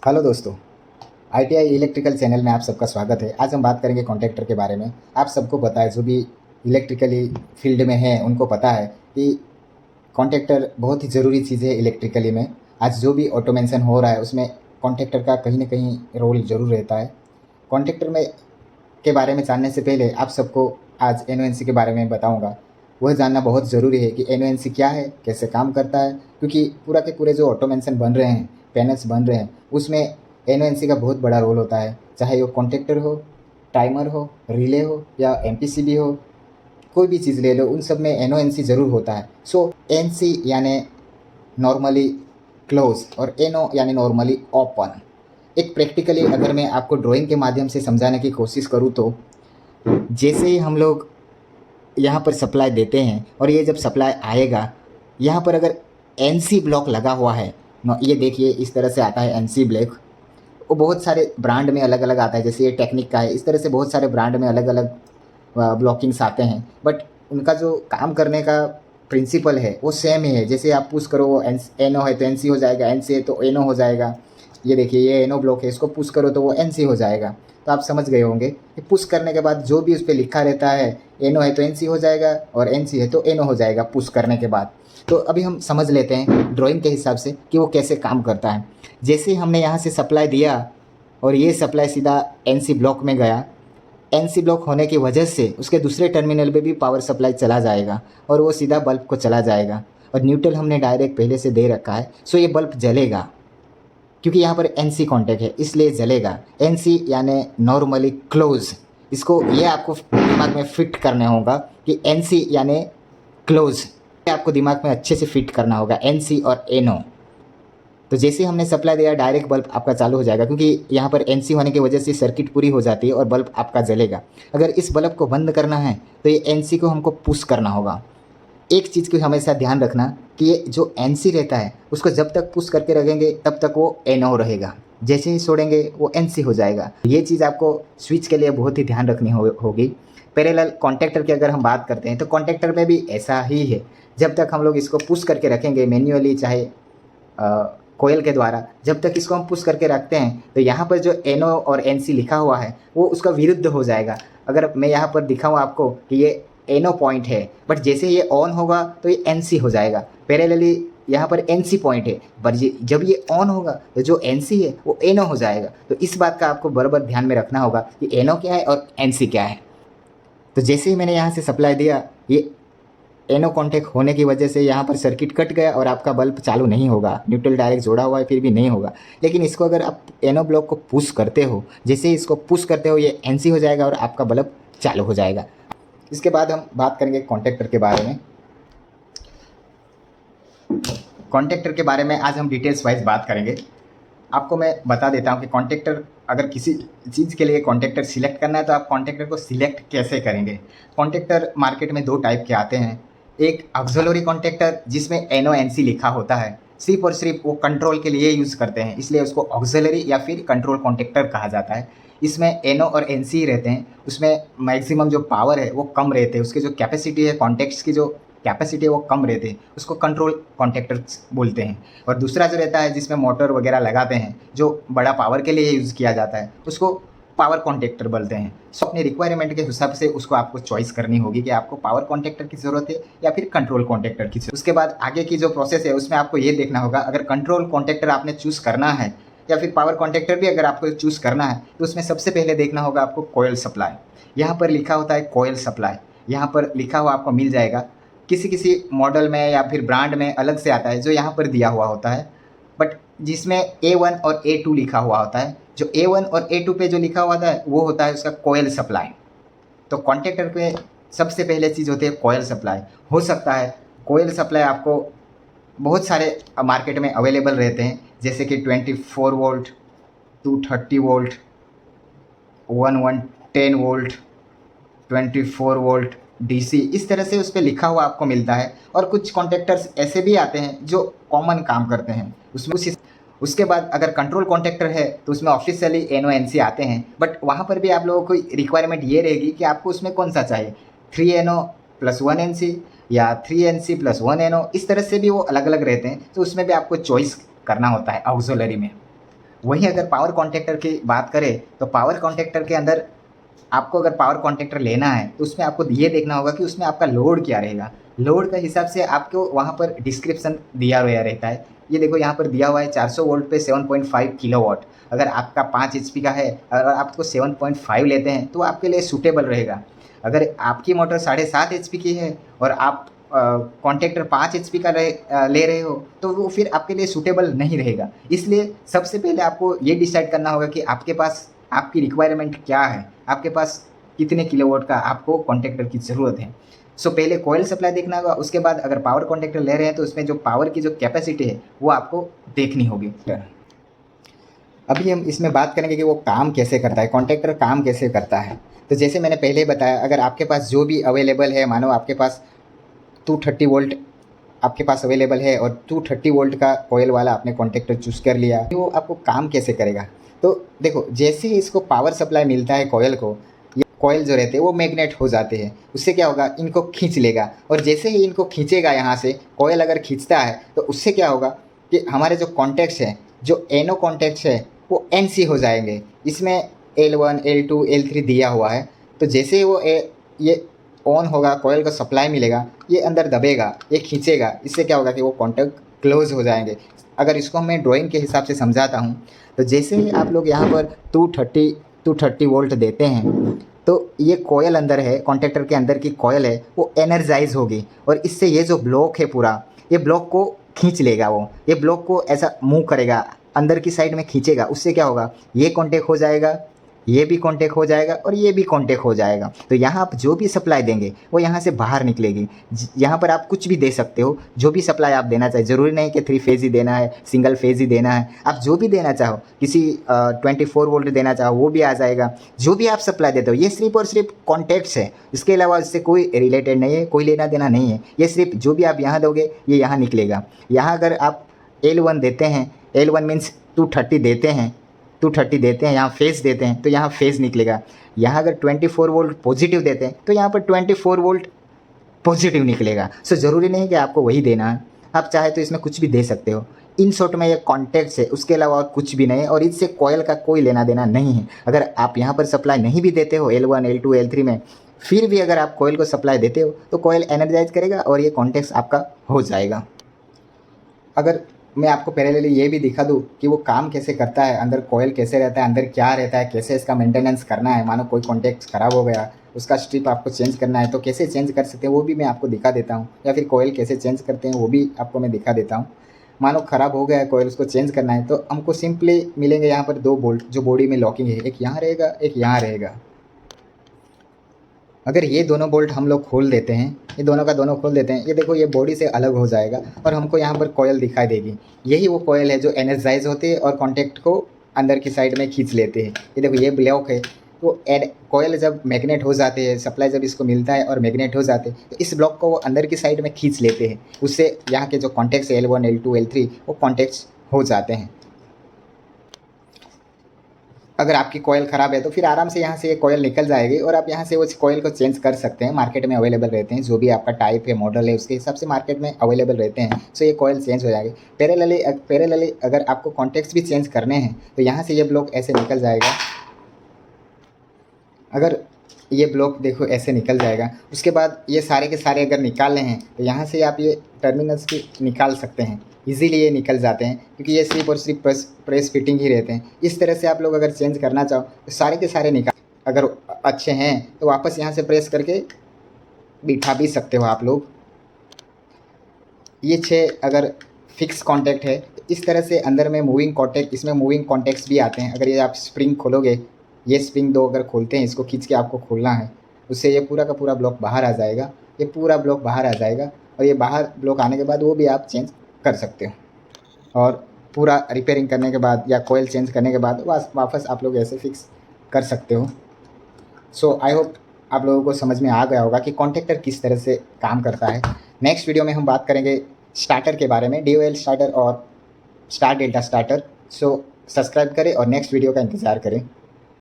Hello दोस्तों, ITI electrical channel में आप सबका स्वागत है। आज हम बात करेंगे कॉन्ट्रैक्टर के बारे में। आप सबको पता है, जो भी इलेक्ट्रिकली फील्ड में है उनको पता है कि कॉन्ट्रैक्टर बहुत ही ज़रूरी चीज़ है इलेक्ट्रिकली में। आज जो भी ऑटोमेशन हो रहा है उसमें कॉन्ट्रैक्टर का कहीं न कहीं रोल ज़रूर रहता है। कॉन्ट्रैक्टर में के बारे में जानने से पहले आप सबको आज एनओएनसी के बारे में बताऊँगा। वह जानना बहुत ज़रूरी है कि एनओएनसी क्या है, कैसे काम करता है, क्योंकि पूरा के पूरे जो ऑटोमेशन बन रहे हैं, पैनल्स बन रहे हैं, उसमें एनओएनसी का बहुत बड़ा रोल होता है। चाहे वो कॉन्टैक्टर हो, टाइमर हो, रिले हो या एमपीसीबी हो, कोई भी चीज़ ले लो, उन सब में एनओएनसी ज़रूर होता है। सो एनसी यानी नॉर्मली क्लोज और एनओ यानी नॉर्मली ओपन। एक प्रैक्टिकली अगर मैं आपको ड्राइंग के माध्यम से समझाने की कोशिश करूँ तो जैसे ही हम लोग यहाँ पर सप्लाई देते हैं और ये जब सप्लाई आएगा, यहाँ पर अगर एनसी ब्लॉक लगा हुआ है, ये देखिए इस तरह से आता है एनसी ब्लॉक। वो बहुत सारे ब्रांड में अलग अलग आता है, जैसे ये टेक्निक का है, इस तरह से बहुत सारे ब्रांड में अलग अलग ब्लॉकिंग्स आते हैं, बट उनका जो काम करने का प्रिंसिपल है वो सेम ही है। जैसे आप पुश करो, वो एनओ है तो एनसी हो जाएगा, एनसी है तो एनओ हो जाएगा। ये देखिए ये एनओ ब्लॉक है, इसको पुश करो तो वो एनसी हो जाएगा। तो आप समझ गए होंगे कि पुश करने के बाद जो भी उस पर लिखा रहता है, एनओ है तो एनसी हो जाएगा और एनसी है तो एनओ हो जाएगा पुश करने के बाद। तो अभी हम समझ लेते हैं ड्राइंग के हिसाब से कि वो कैसे काम करता है। जैसे हमने यहाँ से सप्लाई दिया और ये सप्लाई सीधा एनसी ब्लॉक में गया, एनसी ब्लॉक होने की वजह से उसके दूसरे टर्मिनल पे भी पावर सप्लाई चला जाएगा और वो सीधा बल्ब को चला जाएगा। और न्यूट्रल हमने डायरेक्ट पहले से दे रखा है, सो ये बल्ब जलेगा क्योंकि यहाँ पर एनसी कॉन्टैक्ट है, इसलिए जलेगा। एनसी यानी नॉर्मली क्लोज। इसको ये आपको दिमाग में फिट करना होगा कि एनसी यानी क्लोज, आपको दिमाग में अच्छे से फिट करना होगा एनसी और एनओ। तो जैसे हमने सप्लाई दिया डायरेक्ट बल्ब आपका चालू हो जाएगा, क्योंकि यहाँ पर एनसी होने की वजह से सर्किट पूरी हो जाती है और बल्ब आपका जलेगा। अगर इस बल्ब को बंद करना है तो ये एनसी को हमको पुश करना होगा। एक चीज़ को हमेशा ध्यान रखना कि ये जो एनसी रहता है उसको जब तक पुश करके रखेंगे तब तक वो एनओ रहेगा, जैसे ही छोड़ेंगे वो एनसी हो जाएगा। ये चीज़ आपको स्विच के लिए बहुत ही ध्यान रखनी होगी। पैरेलल कॉन्टैक्टर की अगर हम बात करते हैं तो कॉन्टैक्टर में भी ऐसा ही है। जब तक हम लोग इसको पुश करके रखेंगे मैन्युअली, चाहे कोयल के द्वारा, जब तक इसको हम पुश करके रखते हैं तो यहाँ पर जो एनओ और एनसी लिखा हुआ है वो उसका विरुद्ध हो जाएगा। अगर मैं यहाँ पर दिखाऊँ आपको कि ये एनओ पॉइंट है, बट जैसे ये ऑन होगा तो ये एनसी हो जाएगा। पैरेलली यहाँ पर एनसी पॉइंट है, पर जब ये ऑन होगा तो जो एनसी है वो एनओ हो जाएगा। तो इस बात का आपको बराबर ध्यान में रखना होगा कि एनओ क्या है और एनसी क्या है। तो जैसे ही मैंने यहाँ से सप्लाई दिया, ये एनो कॉन्टैक्ट होने की वजह से यहाँ पर सर्किट कट गया और आपका बल्ब चालू नहीं होगा। न्यूट्रल डायरेक्ट जोड़ा हुआ है फिर भी नहीं होगा। लेकिन इसको अगर आप एनो ब्लॉक को पुश करते हो, जैसे ही इसको पुश करते हो ये एनसी हो जाएगा और आपका बल्ब चालू हो जाएगा। इसके बाद हम बात करेंगे कॉन्टैक्टर के बारे में। कॉन्टैक्टर के बारे में आज हम डिटेल्स वाइज बात करेंगे। आपको मैं बता देता हूँ कि कॉन्टैक्टर, अगर किसी चीज़ के लिए कॉन्टैक्टर सिलेक्ट करना है तो आप कॉन्टैक्टर को सिलेक्ट कैसे करेंगे। कॉन्टैक्टर मार्केट में दो टाइप के आते हैं। एक ऑक्सिलरी कॉन्टैक्टर जिसमें एनओ एनसी लिखा होता है, सिर्फ और सिर्फ वो कंट्रोल के लिए यूज़ करते हैं, इसलिए उसको ऑक्सिलरी या फिर कंट्रोल कॉन्टैक्टर कहा जाता है। इसमें एनओ और एनसी रहते हैं, उसमें मैक्सिमम जो पावर है वो कम रहते हैं, उसकी जो कैपेसिटी है, कॉन्टैक्ट्स की जो कैपेसिटी है वो कम रहते हैं, उसको कंट्रोल कॉन्टैक्टर्स बोलते हैं। और दूसरा जो रहता है जिसमें मोटर वगैरह लगाते हैं, जो बड़ा पावर के लिए यूज़ किया जाता है, उसको पावर कॉन्टैक्टर बोलते हैं। सो अपने रिक्वायरमेंट के हिसाब से उसको आपको चॉइस करनी होगी कि आपको पावर कॉन्टैक्टर की ज़रूरत है या फिर कंट्रोल कॉन्टैक्टर की। उसके बाद आगे की जो प्रोसेस है उसमें आपको ये देखना होगा, अगर कंट्रोल कॉन्टैक्टर आपने चूज़ करना है या फिर पावर कॉन्टैक्टर भी अगर आपको चूज़ करना है तो उसमें सबसे पहले देखना होगा आपको कोयल सप्लाई। यहाँ पर लिखा होता है कोयल सप्लाई, यहाँ पर लिखा हुआ आपको मिल जाएगा। किसी किसी मॉडल में या फिर ब्रांड में अलग से आता है जो यहाँ पर दिया हुआ होता है, बट जिसमें A1 और A2 लिखा हुआ होता है। जो A1 और A2 पे जो लिखा हुआ होता है वो होता है उसका कोयल सप्लाई। तो कॉन्टैक्टर पे सबसे पहले चीज़ होती है कोयल सप्लाई। हो सकता है कोयल सप्लाई आपको बहुत सारे मार्केट में अवेलेबल रहते हैं, जैसे कि 24 volt, 230 volt, 1110 volt, 24 volt DC, इस तरह से उस पर लिखा हुआ आपको मिलता है। और कुछ कॉन्टैक्टर्स ऐसे भी आते हैं जो कॉमन काम करते हैं उसमें उसके बाद अगर कंट्रोल कॉन्टैक्टर है तो उसमें ऑफिशियली एनओ एनसी आते हैं, बट वहाँ पर भी आप लोगों को रिक्वायरमेंट ये रहेगी कि आपको उसमें कौन सा चाहिए, 3 एनओ प्लस 1 एनसी या 3 एनसी प्लस 1 एनओ, इस तरह से भी वो अलग अलग रहते हैं। तो उसमें भी आपको चॉइस करना होता है ऑक्सिलरी में। वहीं अगर पावर कॉन्टैक्टर की बात करें तो पावर कॉन्टैक्टर के अंदर आपको अगर पावर कॉन्टैक्टर लेना है तो उसमें आपको ये देखना होगा कि उसमें आपका लोड क्या रहेगा। लोड के हिसाब से आपको वहाँ पर डिस्क्रिप्शन दिया हुआ रहता है। ये देखो यहाँ पर दिया हुआ है 400 वोल्ट पे 7.5 किलोवाट। अगर आपका 5 एचपी का है और आपको 7.5 लेते हैं तो आपके लिए सूटेबल रहेगा। अगर आपकी मोटर 7.5 एचपी की है और आप कॉन्टैक्टर 5 एचपी का ले रहे हो तो वो फिर आपके लिए सूटेबल नहीं रहेगा। इसलिए सबसे पहले आपको ये डिसाइड करना होगा कि आपके पास आपकी रिक्वायरमेंट क्या है, आपके पास कितने किलोवाट का आपको कॉन्टैक्टर की ज़रूरत है। सो पहले कॉइल सप्लाई देखना होगा, उसके बाद अगर पावर कॉन्टैक्टर ले रहे हैं तो उसमें जो पावर की जो कैपेसिटी है वो आपको देखनी होगी। अभी हम इसमें बात करेंगे कि वो काम कैसे करता है, कॉन्टैक्टर काम कैसे करता है। तो जैसे मैंने पहले ही बताया, अगर आपके पास जो भी अवेलेबल है, मानो आपके पास 230 वोल्ट आपके पास अवेलेबल है और 230 वोल्ट का कॉइल वाला आपने कॉन्टैक्टर चूज़ कर लिया, तो वो आपको काम कैसे करेगा। तो देखो, जैसे ही इसको पावर सप्लाई मिलता है कॉइल को, ये कॉइल जो रहते हैं वो मैग्नेट हो जाते हैं। उससे क्या होगा, इनको खींच लेगा और जैसे ही इनको खींचेगा यहाँ से, कॉइल अगर खींचता है तो उससे क्या होगा कि हमारे जो कॉन्टैक्ट्स हैं, जो एनो कॉन्टैक्ट्स है वो NC हो जाएंगे। इसमें L1 L2 L3 दिया हुआ है। तो जैसे ही वो ये ऑन होगा, कॉइल को सप्लाई मिलेगा, ये अंदर दबेगा, ये खींचेगा। इससे क्या होगा कि वो कॉन्टैक्ट क्लोज हो जाएंगे। अगर इसको मैं ड्राइंग के हिसाब से समझाता हूँ, तो जैसे ही आप लोग यहाँ पर 230 वोल्ट देते हैं तो ये कॉइल अंदर है, कॉन्टैक्टर के अंदर की कॉइल है वो एनर्जाइज होगी और इससे ये जो ब्लॉक है पूरा, ये ब्लॉक को खींच लेगा। वो ये ब्लॉक को ऐसा मूव करेगा, अंदर की साइड में खींचेगा। उससे क्या होगा, ये कॉन्टैक्ट हो जाएगा, ये भी कॉन्टैक्ट हो जाएगा और ये भी कॉन्टैक्ट हो जाएगा। तो यहाँ आप जो भी सप्लाई देंगे वो यहाँ से बाहर निकलेगी। यहाँ पर आप कुछ भी दे सकते हो, जो भी सप्लाई आप देना चाहे। ज़रूरी नहीं कि 3 फेज़ ही देना है, सिंगल फेज़ ही देना है। आप जो भी देना चाहो, किसी 24 वोल्ट देना चाहो वो भी आ जाएगा। जो भी आप सप्लाई देते हो, ये सिर्फ और सिर्फ कॉन्टैक्ट्स है, इसके अलावा इससे कोई रिलेटेड नहीं है, कोई लेना देना नहीं है। ये सिर्फ जो भी आप यहाँ दोगे ये यहाँ निकलेगा। यहाँ अगर आप L1 देते हैं, L1 मीन्स 230 देते हैं, यहाँ फेज़ देते हैं तो यहाँ फेज़ निकलेगा। यहाँ अगर 24 वोल्ट पॉजिटिव देते हैं तो यहाँ पर 24 वोल्ट पॉजिटिव निकलेगा। सो ज़रूरी नहीं कि आपको वही देना है, आप चाहे तो इसमें कुछ भी दे सकते हो। इन शॉर्ट में ये कॉन्टैक्ट्स है, उसके अलावा और कुछ भी नहीं है और इससे कॉइल का कोई लेना देना नहीं है। अगर आप यहाँ पर सप्लाई नहीं भी देते हो L1 L2 L3 में, फिर भी अगर आप कॉइल को सप्लाई देते हो तो कॉइल एनर्जाइज करेगा और ये कॉन्टैक्ट्स आपका हो जाएगा। अगर मैं आपको पैरेलली ये भी दिखा दूँ कि वो काम कैसे करता है, अंदर कॉइल कैसे रहता है, अंदर क्या रहता है, कैसे इसका मेंटेनेंस करना है। मानो कोई कॉन्टैक्ट ख़राब हो गया, उसका स्ट्रिप आपको चेंज करना है तो कैसे चेंज कर सकते हैं वो भी मैं आपको दिखा देता हूँ, या फिर कॉइल कैसे चेंज करते हैं वो भी आपको मैं दिखा देता हूँ। मानो ख़राब हो गया है कॉइल, उसको चेंज करना है तो हमको सिंपली मिलेंगे यहाँ पर 2 बोल्ट जो बॉडी में लॉकिंग है, एक यहाँ रहेगा, एक यहाँ रहेगा। अगर ये दोनों बोल्ट हम लोग खोल देते हैं, ये दोनों का दोनों खोल देते हैं, ये देखो ये बॉडी से अलग हो जाएगा और हमको यहाँ पर कॉइल दिखाई देगी। यही वो कॉइल है जो एनर्जाइज होती है और कॉन्टैक्ट को अंदर की साइड में खींच लेते हैं। ये देखो ये ब्लॉक है, तो कॉइल जब मैग्नेट हो जाते हैं, सप्लाई जब इसको मिलता है और मैग्नेट हो जाते हैं तो इस ब्लॉक को वो अंदर की साइड में खींच लेते हैं। उससे यहाँ के जो कॉन्टैक्ट्स L1 L2 L3 वो कॉन्टैक्ट्स हो जाते हैं। अगर आपकी कॉइल ख़राब है तो फिर आराम से यहाँ से ये कॉइल निकल जाएगी और आप यहाँ से उस कॉइल को चेंज कर सकते हैं। मार्केट में अवेलेबल रहते हैं, जो भी आपका टाइप है, मॉडल है, उसके हिसाब से मार्केट में अवेलेबल रहते हैं। सो ये कॉइल चेंज हो जाएगी। पैरेलली अगर आपको कॉन्टैक्ट्स भी चेंज करने हैं तो यहाँ से ये ब्लॉक ऐसे निकल जाएगा। अगर ये ब्लॉक देखो ऐसे निकल जाएगा, उसके बाद ये सारे के सारे अगर निकालने हैं तो यहाँ से आप ये टर्मिनल्स भी निकाल सकते हैं। इजीली ये निकल जाते हैं क्योंकि ये सिर्फ और सिर्फ प्रेस फिटिंग ही रहते हैं। इस तरह से आप लोग अगर चेंज करना चाहो तो सारे के सारे निकाल, अगर अच्छे हैं तो वापस यहाँ से प्रेस करके बिठा भी सकते हो आप लोग। ये 6 अगर फिक्स कॉन्टैक्ट है तो इस तरह से अंदर में मूविंग कॉन्टैक्ट, इसमें मूविंग कॉन्टैक्ट्स भी आते हैं। अगर ये आप स्प्रिंग खोलोगे, ये स्प्रिंग 2 अगर खोलते हैं, इसको खींच के आपको खोलना है, उससे ये पूरा का पूरा ब्लॉक बाहर आ जाएगा। ये पूरा ब्लॉक बाहर आ जाएगा और ये बाहर ब्लॉक आने के बाद वो भी आप चेंज कर सकते हो। और पूरा रिपेयरिंग करने के बाद या कॉइल चेंज करने के बाद वापस आप लोग ऐसे फिक्स कर सकते हो। सो आई होप आप लोगों को समझ में आ गया होगा कि कॉन्टैक्टर किस तरह से काम करता है। नेक्स्ट वीडियो में हम बात करेंगे स्टार्टर के बारे में, DOL स्टार्टर और star delta starter. So subscribe करें और नेक्स्ट वीडियो का इंतज़ार करें।